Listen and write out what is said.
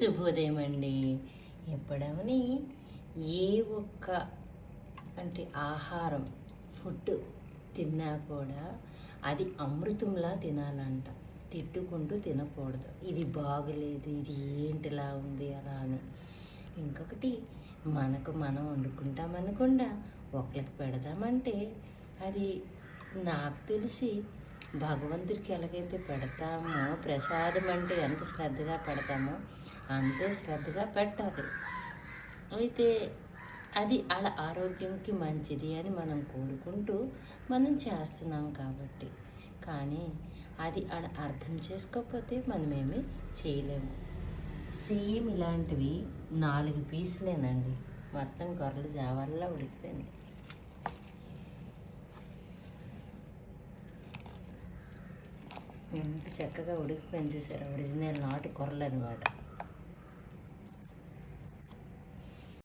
శుభోదయం అండి. ఎప్పుడవని ఏ ఒక్క అంటే ఆహారం ఫుడ్ తిన్నా కూడా అది అమృతంలా తినాలంట. తిట్టుకుంటూ తినకూడదు, ఇది బాగలేదు, ఇది ఏంటిలా ఉంది అలా అని. ఇంకొకటి, మనకు మనం వండుకుంటామనకుండా ఒకరికి పెడదామంటే అది నాకు తెలిసి భగవంతుడికి ఎలాగైతే పెడతామో, ప్రసాదం అంటే ఎంత శ్రద్ధగా పెడతామో అంతే శ్రద్ధగా పెట్టాలి. అయితే అది వాళ్ళ ఆరోగ్యంకి మంచిది అని మనం కోరుకుంటూ మనం చేస్తున్నాం కాబట్టి. కానీ అది ఆడ అర్థం చేసుకోకపోతే మనమేమీ చేయలేము. సేమ్ ఇలాంటివి 4 పీసులేనండి. మొత్తం గొర్రెలు జావాల్లో ఉడికిపోయింది. ఎంత చక్కగా ఉడికిపోయింది చూసారా, ఒరిజినల్ నాటు కొర్రలు అనమాట.